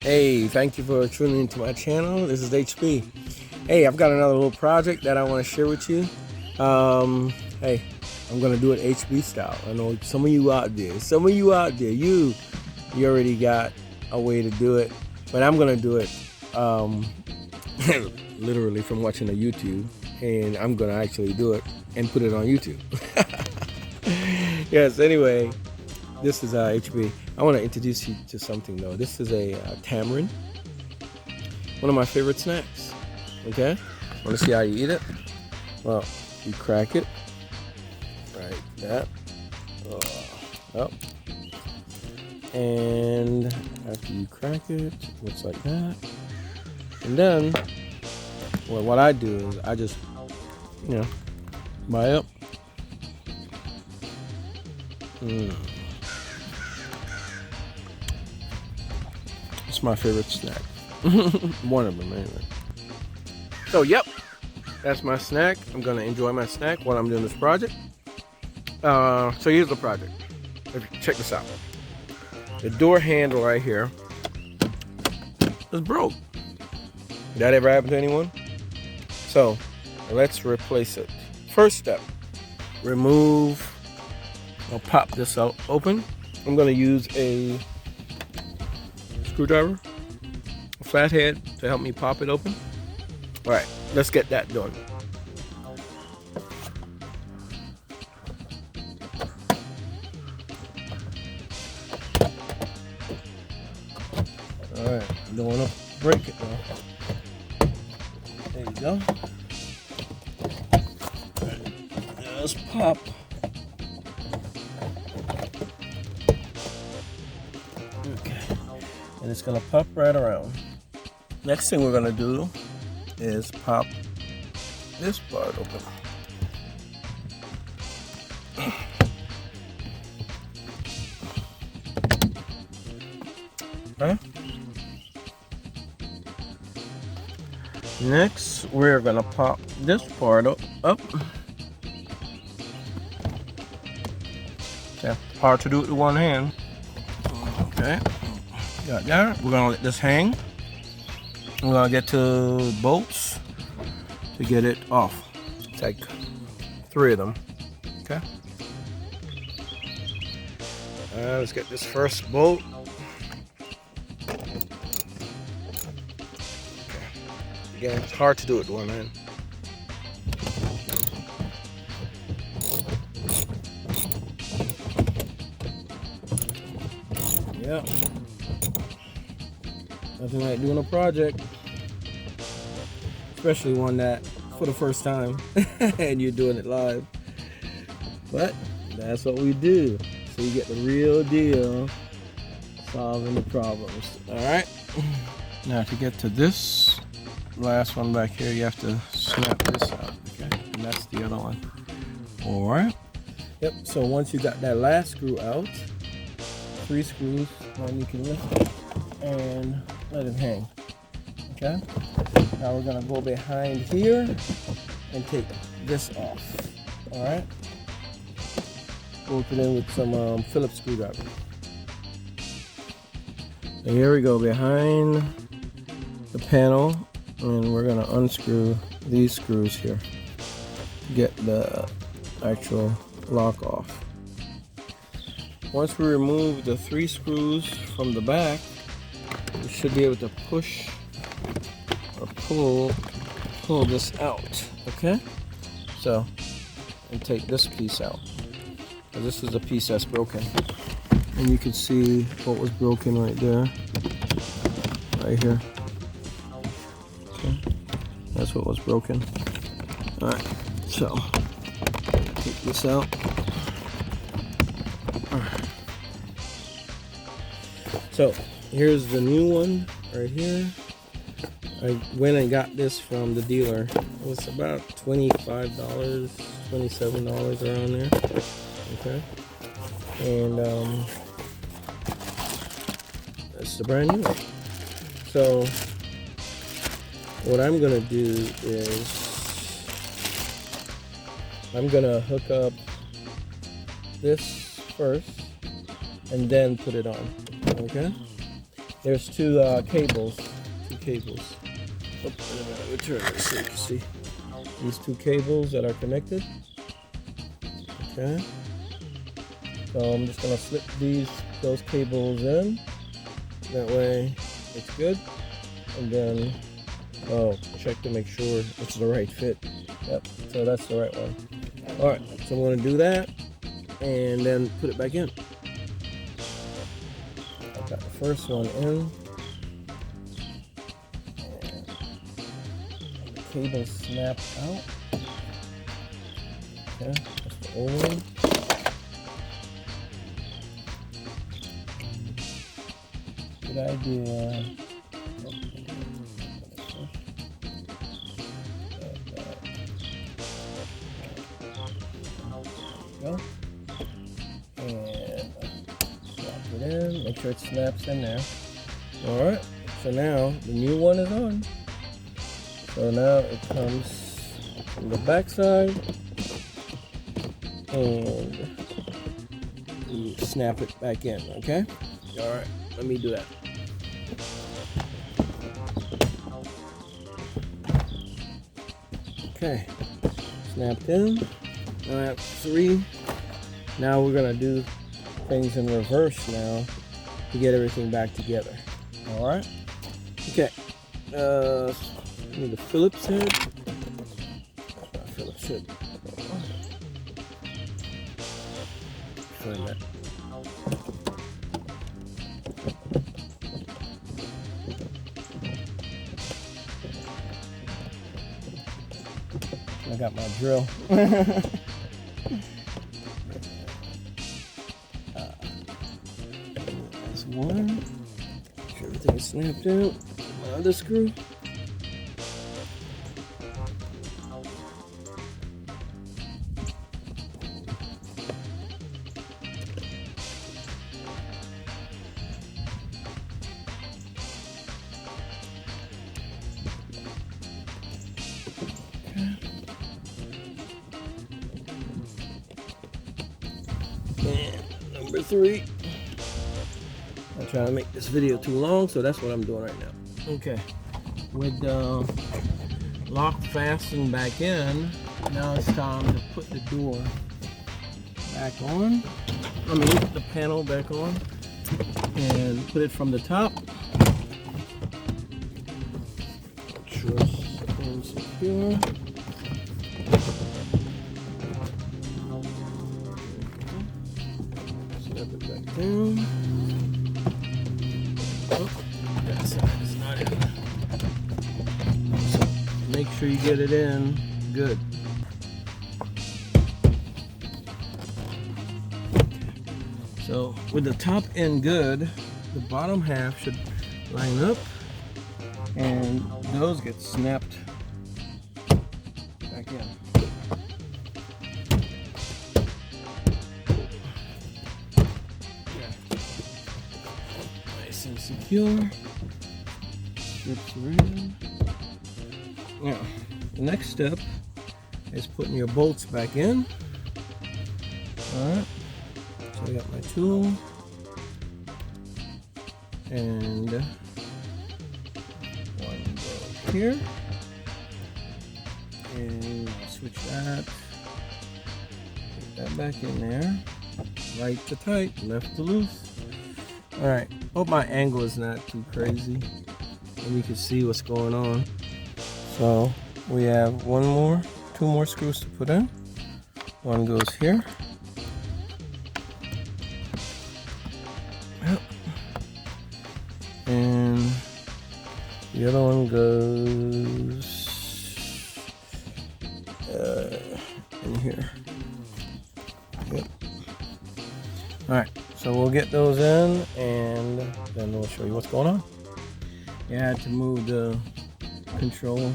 Hey, thank you for tuning into my channel. This is HB. Hey, I've got another little project that I want to share with you. Hey, I'm gonna do it HB style. I know some of you out there, you already got a way to do it, but I'm gonna do it literally from watching a YouTube, and I'm gonna actually do it and put it on YouTube. Yes. Anyway, this is HB. I want to introduce you to something though. This is a tamarind, one of my favorite snacks. Okay, want to see how you eat it? Well, you crack it, right? That, up, and after you crack it, it looks like that. And then, well, what I do is I just, buy up. It's my favorite snack. One of them, anyway. So, yep, that's my snack. I'm gonna enjoy my snack while I'm doing this project. So here's the project. Check this out. The door handle right here is broke. Did that ever happen to anyone? So let's replace it. First step, remove. I'll pop this out open. I'm gonna use a screwdriver, a flathead, to help me pop it open. All right, let's get that done. All right, don't want to break it now. There you go. All right, let's pop. Okay, and it's gonna pop right around. Next thing we're gonna do is pop this part open. Okay. Next, we're gonna pop this part up. Yeah, hard to do it with one hand. Okay, got that. We're gonna let this hang. We're gonna get to bolts to get it off. Take 3 of them. Okay. Let's get this first bolt. Okay. Again, it's hard to do it with one hand. Yeah. Nothing like doing a project, especially one that for the first time and you're doing it live. But that's what we do. So you get the real deal, solving the problems. All right. Now to get to this last one back here, you have to snap this out. Okay, and that's the other one. All right. Yep. So once you got that last screw out, 3 screws, then you can lift it and let it hang. Okay. Now we're gonna go behind here and take this off. All right. We'll put it in with some Phillips screwdriver. So here we go behind the panel, and we're gonna unscrew these screws here to get the actual lock off. Once we remove the 3 screws from the back, we should be able to push or pull this out. Okay, so, and take this piece out. So this is the piece that's broken, and you can see what was broken right there, right here. Okay, that's what was broken. All right, so take this out. So here's the new one right here. I went and got this from the dealer. It was about $25, $27 around there. Okay, and it's the brand new one. So what I'm gonna do is I'm gonna hook up this first and then put it on. Okay, there's two cables. Oh, wait a minute, let me turn this so you can see. These two cables that are connected. Okay. So I'm just gonna slip those cables in. That way it's good. And then, check to make sure it's the right fit. Yep, so that's the right one. All right, so I'm gonna do that and then put it back in. I got the first one in. And the cable snapped out. Okay, that's the old one. Good idea. Go. And drop it in. Make sure it snaps in there. Alright, so now the new one is on. So now it comes from the back side and you snap it back in, okay? Alright, let me do that. Okay, snapped in. Now I have 3. Now we're gonna do things in reverse now to get everything back together. All right. Okay. Need the Phillips head. Phillips head. Find that. I got my drill. That's one. Make sure everything is snapped out. My other screw. And number 3. I'm trying to make this video too long, so that's what I'm doing right now. Okay, with the lock fastened back in, now it's time to put the door back on. I mean, the panel back on, and put it from the top. Make sure it's secure. Snap it back down. Oh, that side is not in. So make sure you get it in good. So with the top end good, the bottom half should line up, and those get snapped back in. Nice and secure. Strips around. Now, the next step is putting your bolts back in. Alright. So I got my tool. And one go here. And switch that. Put that back in there. Right to tight, left to loose. Alright, hope my angle is not too crazy and you can see what's going on. So we have 2 more screws to put in. One goes here. Yep. And the other one goes in here. Yep. Alright, so we'll get those in and then we'll show you what's going on. You had to move the control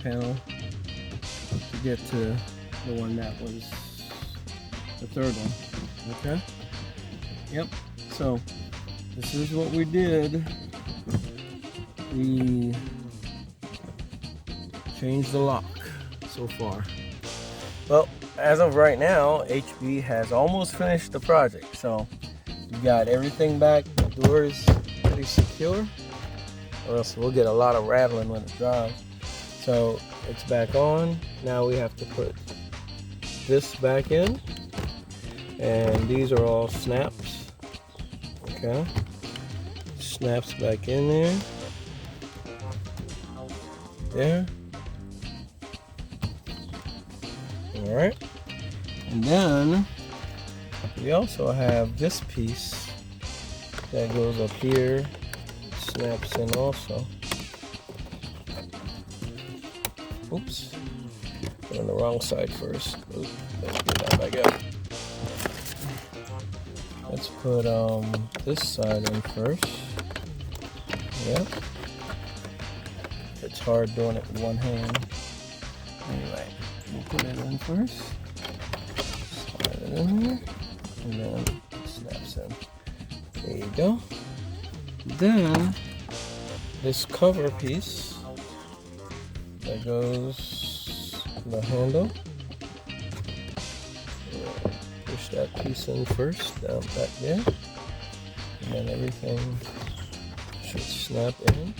panel to get to the one that was the third one. Okay? Yep. So this is what we did. We changed the lock so far. Well, as of right now, HB has almost finished the project. So we got everything back, the doors pretty secure, or else we'll get a lot of rattling when it drives. So it's back on. Now we have to put this back in, and these are all snaps. Okay, snaps back in there. There. All right, and then we also have this piece that goes up here, snaps in also. Oops, put on the wrong side first. Oops, let's put that back up. Let's put this side in first. Yep. It's hard doing it with one hand. Anyway, we'll put it in first. Slide it in here, and then it snaps in. There you go. Then this cover piece that goes to the handle. Push that piece in first, down back there, and then everything should snap in.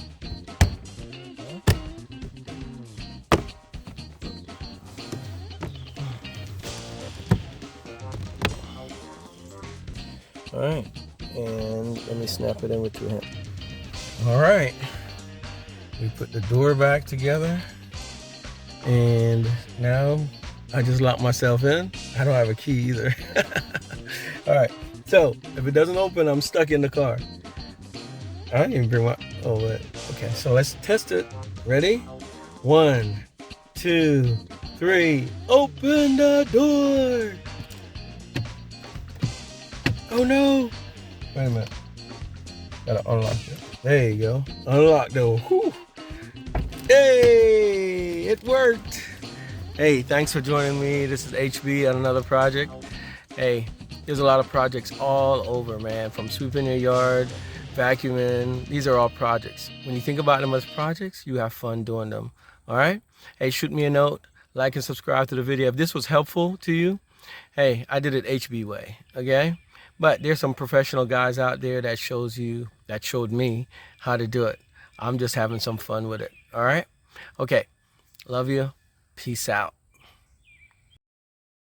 All right, and let me snap it in with two hands. All right, we put the door back together, and now I just locked myself in. I don't have a key either. All right, so if it doesn't open, I'm stuck in the car. I didn't even bring my, oh, wait. Okay, so let's test it. Ready? 1, 2, 3, open the door. Oh no! Wait a minute. Gotta unlock it. There you go. Unlock though. Whew. Hey! It worked! Hey, thanks for joining me. This is HB on another project. Hey, there's a lot of projects all over, man. From sweeping your yard, vacuuming. These are all projects. When you think about them as projects, you have fun doing them. Alright? Hey, shoot me a note. Like and subscribe to the video. If this was helpful to you, hey, I did it HB way. Okay? But there's some professional guys out there that showed me how to do it. I'm just having some fun with it. All right? Okay. Love you. Peace out.